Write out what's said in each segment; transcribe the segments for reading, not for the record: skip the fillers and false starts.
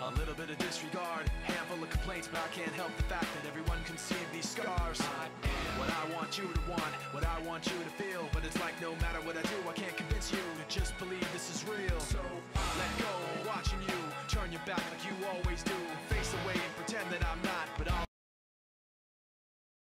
A little bit of disregard, handful of complaints, but I can't help the fact that everyone can see these scars. What I want you to want, what I want you to feel, but it's like no matter what I do, I can't convince you to just believe this is real. So let go, watching you turn your back like you always do. Face away and pretend that I'm not, but I'll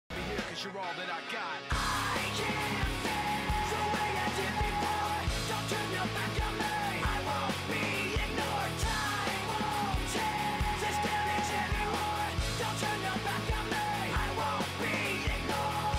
be here cause you're all that I got. I can't feel the way I did before. Don't turn your back on me. I won't be ignored. Time won't change this damage anymore. Don't turn your back on me. I won't be ignored.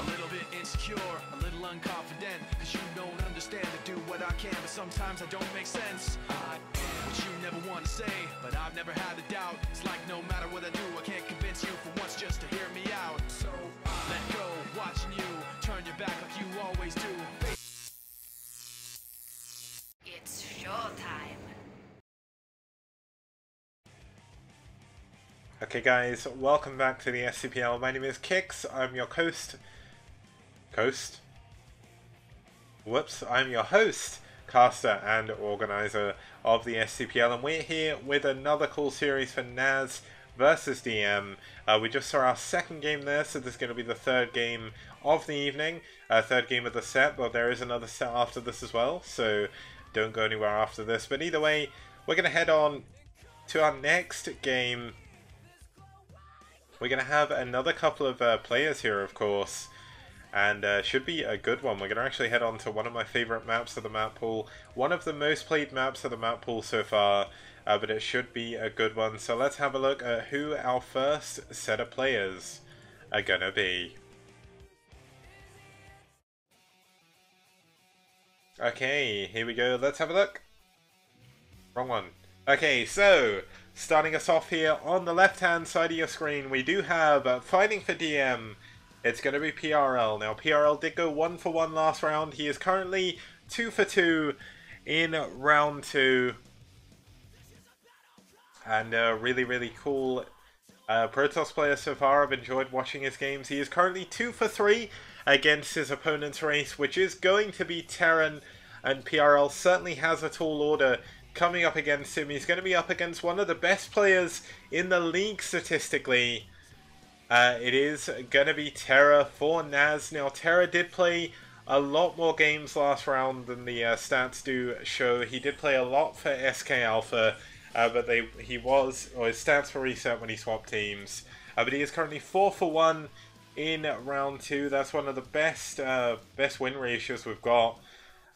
A little bit insecure, a little unconfident, cause you don't understand to do what I can, but sometimes I don't make sense. What you never want to say, but I've never had a doubt. It's like no matter what I do, I can't convince you for once just to hear me out. So let go, watching you turn your back like you always do. It's showtime. Okay guys, welcome back to the STPL. My name is Kix, I'm your I'm your host, caster and organizer of the STPL, and we're here with another cool series for NaS versus DM. We just saw our second game there, so this is going to be the third game of the evening, third game of the set, but there is another set after this as well, so don't go anywhere after this. But either way, we're going to head on to our next game. We're going to have another couple of players here, of course, and should be a good one. We're going to actually head on to one of my favorite maps of the map pool, one of the most played maps of the map pool so far, but it should be a good one. So let's have a look at who our first set of players are going to be. Okay, here we go. Let's have a look. Wrong one. Okay, so starting us off here on the left-hand side of your screen, we do have fighting for DM. It's going to be PRL. Now, PRL did go 1 for 1 last round. He is currently 2 for 2 in round 2. And really, really cool Protoss player so far. I've enjoyed watching his games. He is currently 2 for 3 against his opponent's race, which is going to be Terran. And PRL certainly has a tall order coming up against him. He's going to be up against one of the best players in the league statistically. It is going to be TerrOr for NaS. Now, TerrOr did play a lot more games last round than the stats do show. He did play a lot for SK Alpha, but his stats were reset when he swapped teams. But he is currently 4 for 1 in round 2. That's one of the best win ratios we've got.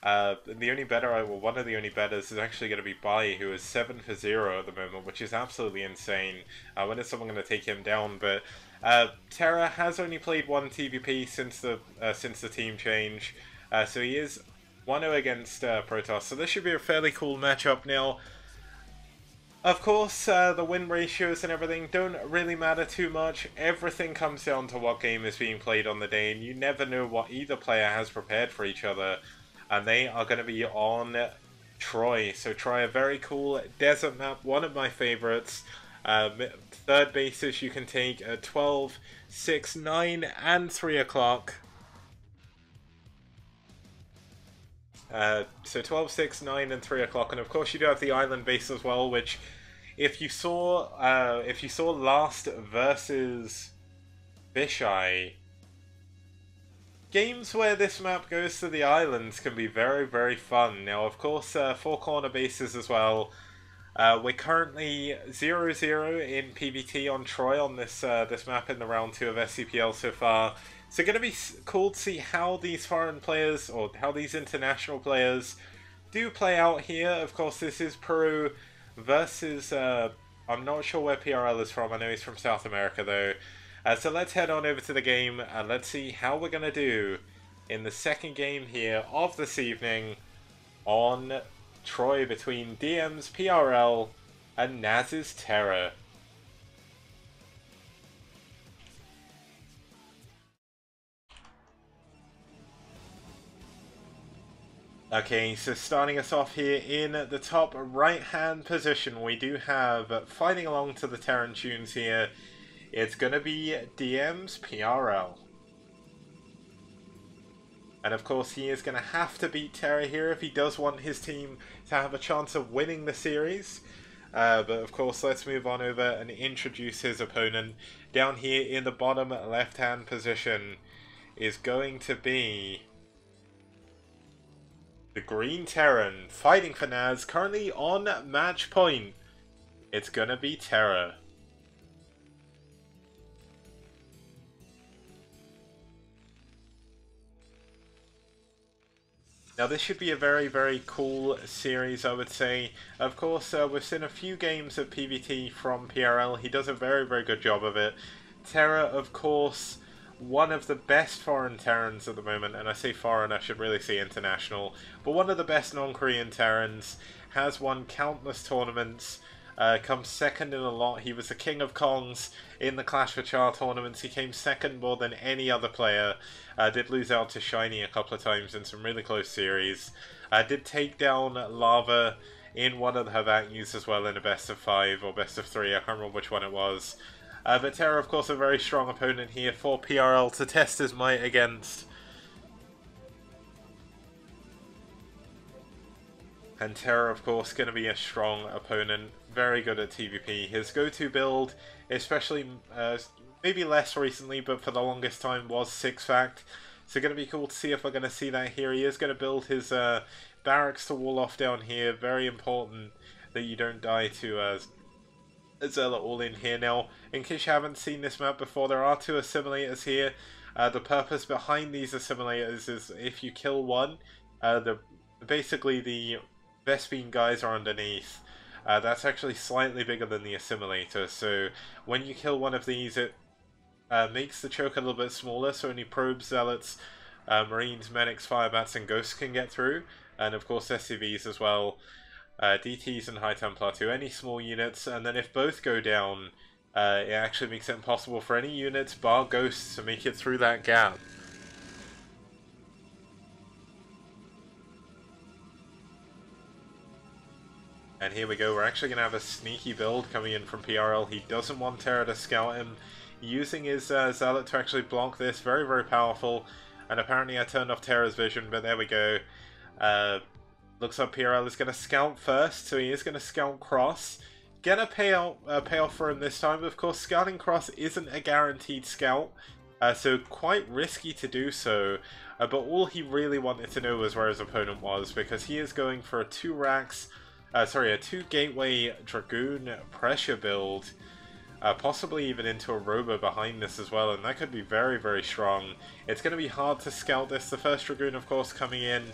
The only better, one of the only betters is actually going to be Bai, who is 7 for 0 at the moment, which is absolutely insane. When is someone going to take him down? But TerrOr has only played 1 TVP since the team change, so he is 1-0 against Protoss. So this should be a fairly cool matchup. Now, of course, the win ratios and everything don't really matter too much. Everything comes down to what game is being played on the day, and you never know what either player has prepared for each other. And they are going to be on Troy. So Troy, a very cool desert map, one of my favorites. Third bases you can take at 12, 6, 9, and 3 o'clock. So 12, 6, 9, and 3 o'clock, and of course you do have the island base as well, which if you saw last versus Fisheye, games where this map goes to the islands can be very, very fun. Now, of course, 4 corner bases as well. We're currently 0-0 in PvT on Troy on this map in the round 2 of STPL so far. So going to be cool to see how these foreign players, or how these international players, do play out here. Of course, this is Peru versus, I'm not sure where PRL is from. I know he's from South America though. So let's head on over to the game and let's see how we're going to do in the second game here of this evening on Troy between DM's PRL and NaS's TerrOr. Okay, so starting us off here in the top right hand position, we do have fighting along to the Terran tunes here. It's going to be DM's PRL. And of course he is going to have to beat TerrOr here if he does want his team to have a chance of winning the series. But of course, let's move on over and introduce his opponent. Down here in the bottom left-hand position is going to be the Green Terran fighting for NaS, currently on match point. It's going to be TerrOr. Now this should be a very, very cool series, I would say. Of course, we've seen a few games of PvT from PRL. He does a very, very good job of it. TerrOr, of course, one of the best foreign Terrans at the moment, and I say foreign, I should really say international, but one of the best non-Korean Terrans, has won countless tournaments, comes second in a lot. He was the king of Kongs in the Clash for Char tournaments. He came second more than any other player. Did lose out to Shiny a couple of times in some really close series. Did take down Lava in one of the Havakyus as well in a best of 5 or best of 3. I can't remember which one it was. But TerrOr, of course, a very strong opponent here for PRL to test his might against. And TerrOr, of course, going to be a strong opponent. Very good at TVP. His go-to build, especially maybe less recently, but for the longest time, was 6-fact. So going to be cool to see if we're going to see that here. He is going to build his barracks to wall off down here. Very important that you don't die to Zealot all in here. Now, in case you haven't seen this map before, there are 2 assimilators here. The purpose behind these assimilators is if you kill one, basically the Vespene guys are underneath. That's actually slightly bigger than the assimilator, so when you kill one of these, it makes the choke a little bit smaller, so only probes, zealots, marines, medics, firebats, and ghosts can get through, and of course SCVs as well, DTs and High Templar too, any small units, and then if both go down, it actually makes it impossible for any units, bar ghosts, to make it through that gap. And here we go, we're actually going to have a sneaky build coming in from PRL. He doesn't want TerrOr to scout him. Using his Zealot to actually block this, very, very powerful. And apparently I turned off TerrOr's vision, but there we go. Looks like PRL is going to scout first, so he is going to scout cross. Get a payoff for him this time. Of course, scouting cross isn't a guaranteed scout, so quite risky to do so. But all he really wanted to know was where his opponent was, because he is going for a 2 gateway Dragoon pressure build, possibly even into a Robo behind this as well, and that could be very, very strong. It's going to be hard to scout this. The first Dragoon, of course, coming in,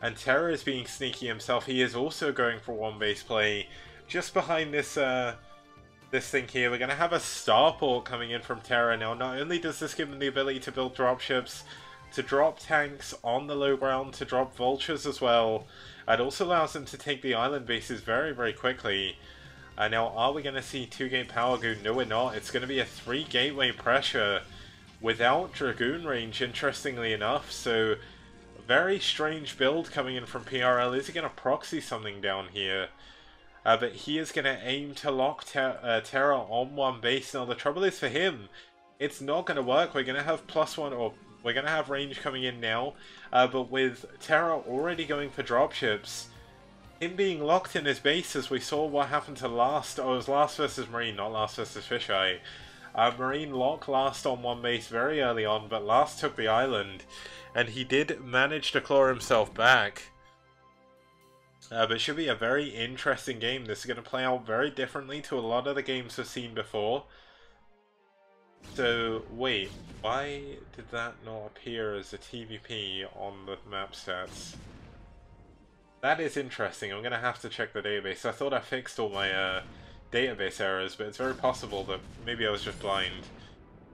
and TerrOr is being sneaky himself. He is also going for 1 base play. Just behind this this thing here, we're going to have a starport coming in from TerrOr. Now, not only does this give him the ability to build dropships, to drop tanks on the low ground, to drop vultures as well, it also allows him to take the island bases very, very quickly. Now, are we going to see 2-gate Power Goon? No, we're not. It's going to be a 3 gateway pressure without Dragoon range, interestingly enough. So, very strange build coming in from PRL. Is he going to proxy something down here? But he is going to aim to lock TerrOr on 1 base. Now, the trouble is for him, it's not going to work. We're going to have +1, or we're going to have range coming in now, but with TerrOr already going for dropships, him being locked in his base, as we saw what happened to last, oh, it was last versus Marine, not last versus Fisheye. Marine locked last on 1 base very early on, but last took the island, and he did manage to claw himself back. But it should be a very interesting game. This is going to play out very differently to a lot of the games we've seen before. So, wait, why did that not appear as a TVP on the map stats? That is interesting. I'm going to have to check the database. I thought I fixed all my database errors, but it's very possible that maybe I was just blind.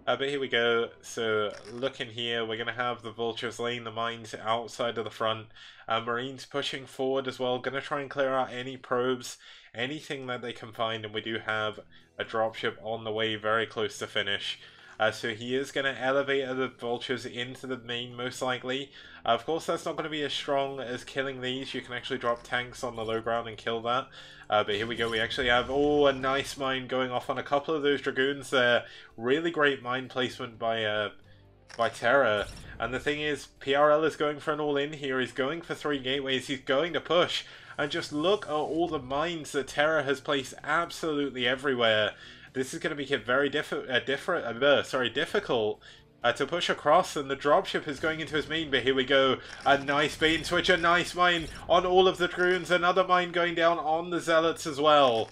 But here we go. So, looking here, we're going to have the vultures laying the mines outside of the front. Marines pushing forward as well. Going to try and clear out any probes, anything that they can find, and we do have a dropship on the way, very close to finish. So he is going to elevate the vultures into the main, most likely. Of course, that's not going to be as strong as killing these. You can actually drop tanks on the low ground and kill that. But here we go. We actually have, a nice mine going off on a couple of those Dragoons there. Really great mine placement by by TerrOr. And the thing is, PRL is going for an all-in here. He's going for 3 gateways. He's going to push. And just look at all the mines that TerrOr has placed absolutely everywhere. This is going to make it very difficult to push across, and the dropship is going into his main, but here we go. A nice bait and switch, a nice mine on all of the Dragoons, another mine going down on the Zealots as well.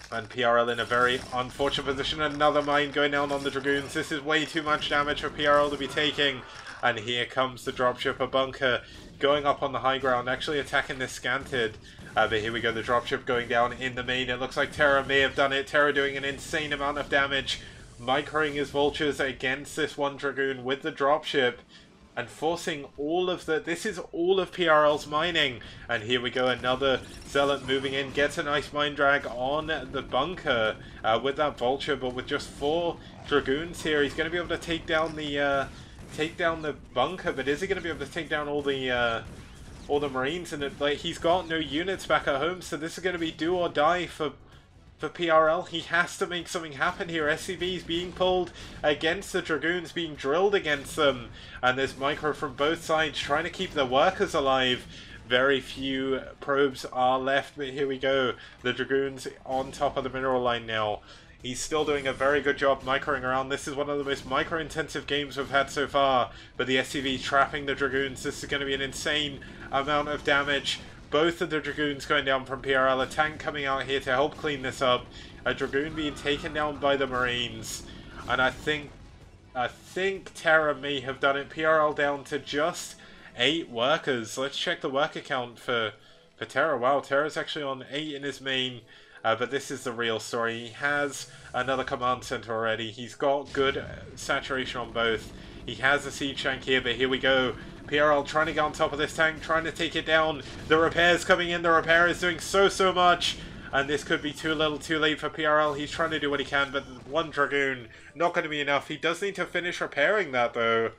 And PRL in a very unfortunate position, another mine going down on the Dragoons. This is way too much damage for PRL to be taking. And here comes the dropship, a bunker going up on the high ground, actually attacking this scanted. But here we go, the dropship going down in the main. It looks like TerrOr may have done it. TerrOr doing an insane amount of damage, microing his vultures against this one Dragoon with the dropship, and forcing all of the... This is all of PRL's mining. And here we go, another Zealot moving in, gets a nice mine drag on the bunker with that vulture, but with just 4 Dragoons here, he's going to be able to take down the bunker, but is he going to be able to take down all the Marines? And he's got no units back at home, so this is going to be do or die for PRL. He has to make something happen here. SCVs being pulled against the Dragoons, being drilled against them, and there's micro from both sides trying to keep the workers alive. Very few probes are left, but here we go. The Dragoons on top of the mineral line now. He's still doing a very good job microing around. This is one of the most micro-intensive games we've had so far. But the SCV trapping the Dragoons. This is going to be an insane amount of damage. Both of the Dragoons going down from PRL. A tank coming out here to help clean this up. A Dragoon being taken down by the Marines. And I think TerrOr may have done it. PRL down to just 8 workers. Let's check the worker count for TerrOr. Wow, TerrOr's actually on 8 in his main. But this is the real story. He has another command center already. He's got good saturation on both. He has a siege tank here, but here we go. PRL trying to get on top of this tank, trying to take it down. The repair's coming in. The repair is doing so much. And this could be too little too late for PRL. He's trying to do what he can, but 1 Dragoon, not going to be enough. He does need to finish repairing that, though.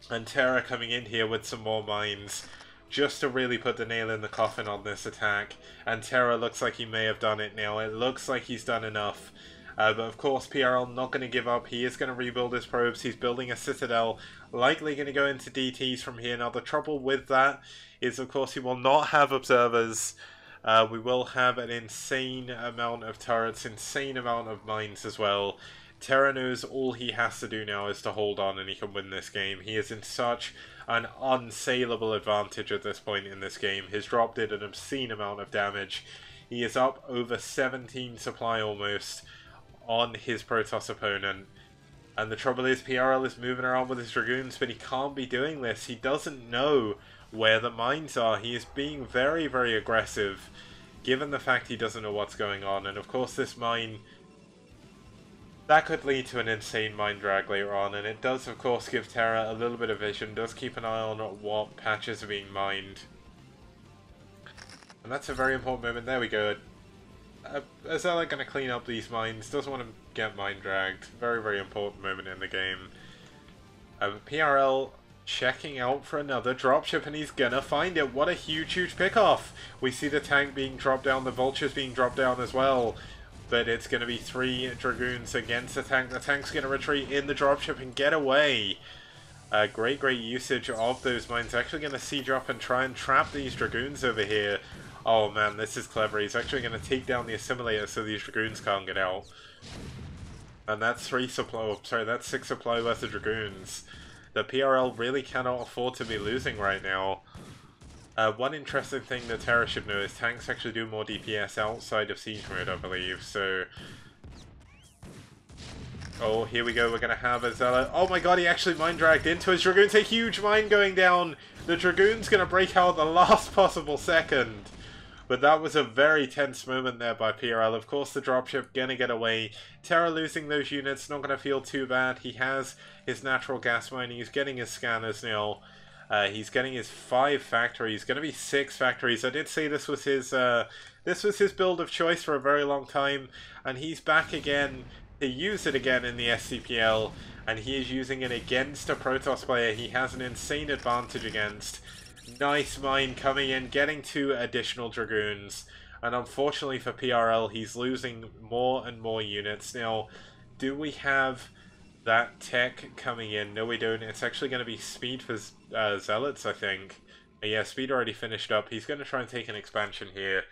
And TerrOr coming in here with some more mines, just to really put the nail in the coffin on this attack. And TerrOr looks like he may have done it now. It looks like he's done enough. But of course, PRL not going to give up. He is going to rebuild his probes. He's building a citadel. Likely going to go into DTs from here. Now, the trouble with that is, of course, he will not have observers. We will have an insane amount of turrets, insane amount of mines as well. TerrOr knows all he has to do now is to hold on, and he can win this game. He is in such an unsaleable advantage at this point in this game. His drop did an obscene amount of damage. He is up over 17 supply almost on his Protoss opponent. And the trouble is, PRL is moving around with his Dragoons, but he can't be doing this. He doesn't know where the mines are. He is being very, very aggressive, given the fact he doesn't know what's going on. And of course, this mine, that could lead to an insane mine drag later on, and it does of course give TerrOr a little bit of vision, does keep an eye on what patches are being mined. And that's a very important moment. There we go. Azella going to clean up these mines, doesn't want to get mine dragged. Very, very important moment in the game. PRL checking out for another dropship, and he's gonna find it. What a huge, huge pickoff. We see the tank being dropped down, the vultures being dropped down as well. But it's going to be 3 Dragoons against the tank. The tank's going to retreat in the dropship and get away. Great usage of those mines. Actually going to siege up and try and trap these Dragoons over here. Oh man, this is clever. He's actually going to take down the assimilator so these Dragoons can't get out. And that's 6 supply worth of Dragoons. The PRL really cannot afford to be losing right now. One interesting thing that TerrOr should know is tanks actually do more DPS outside of siege mode, I believe, so... Oh, here we go, we're going to have a Zealot. Oh my god, he actually mine dragged into his Dragoons. A huge mine going down. The Dragoon's going to break out the last possible second. But that was a very tense moment there by PRL. Of course, the dropship going to get away. TerrOr losing those units, not going to feel too bad. He has his natural gas mining. He's getting his scanners now. He's getting his 5 factories. Going to be 6 factories. I did say this was his build of choice for a very long time, and he's back again to use it again in the STPL, and he is using it against a Protoss player he has an insane advantage against. Nice mine coming in, getting 2 additional Dragoons, and unfortunately for PRL, he's losing more and more units. Now, do we have that tech coming in. No, we don't. It's actually going to be speed for Zealots, I think. Yeah, speed already finished up. He's going to try and take an expansion here.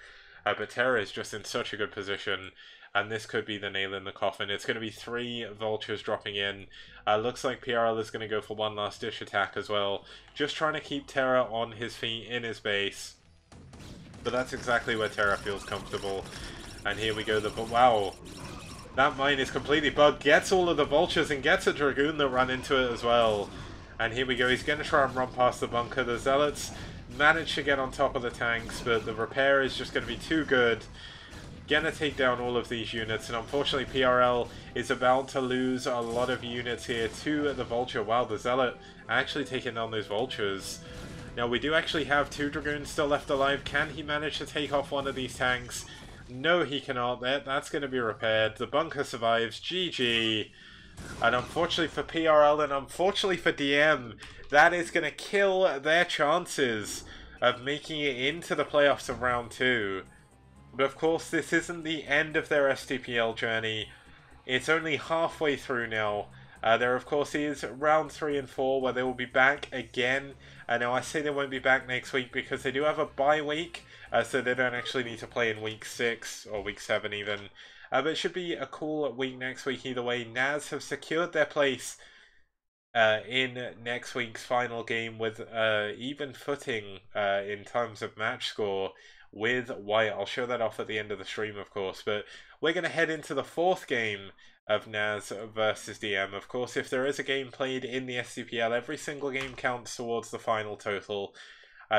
But Terra is just in such a good position. And this could be the nail in the coffin. It's going to be 3 vultures dropping in. Looks like PRL is going to go for one last dish attack as well. Just trying to keep Terra on his feet in his base. But that's exactly where Terra feels comfortable. And here we go. Wow. That mine is completely bugged. Gets all of the vultures and gets a Dragoon that run into it as well. And here we go. He's going to try and run past the bunker. The Zealots manage to get on top of the tanks, but the repair is just going to be too good. Gonna take down all of these units, and unfortunately PRL is about to lose a lot of units here to the Vulture. Wow, the Zealot actually taking down those Vultures. Now we do actually have 2 Dragoons still left alive. Can he manage to take off one of these tanks? No, he cannot. That's going to be repaired. The bunker survives. GG. And unfortunately for PRL and unfortunately for DM, that is going to kill their chances of making it into the playoffs of round 2. But of course, this isn't the end of their STPL journey. It's only halfway through now. There, of course, is round 3 and 4 where they will be back again. Now, I say they won't be back next week because they do have a bye week, so they don't actually need to play in week 6 or week 7 even. But it should be a cool week next week either way. NaS have secured their place in next week's final game with even footing in terms of match score with White. I'll show that off at the end of the stream, of course, but we're going to head into the 4th game of NaS versus DM. Of course, if there is a game played in the STPL, every single game counts towards the final total.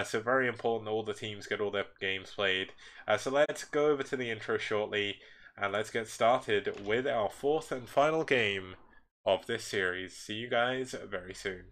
So very important all the teams get all their games played. So let's go over to the intro shortly, and let's get started with our 4th and final game of this series. See you guys very soon.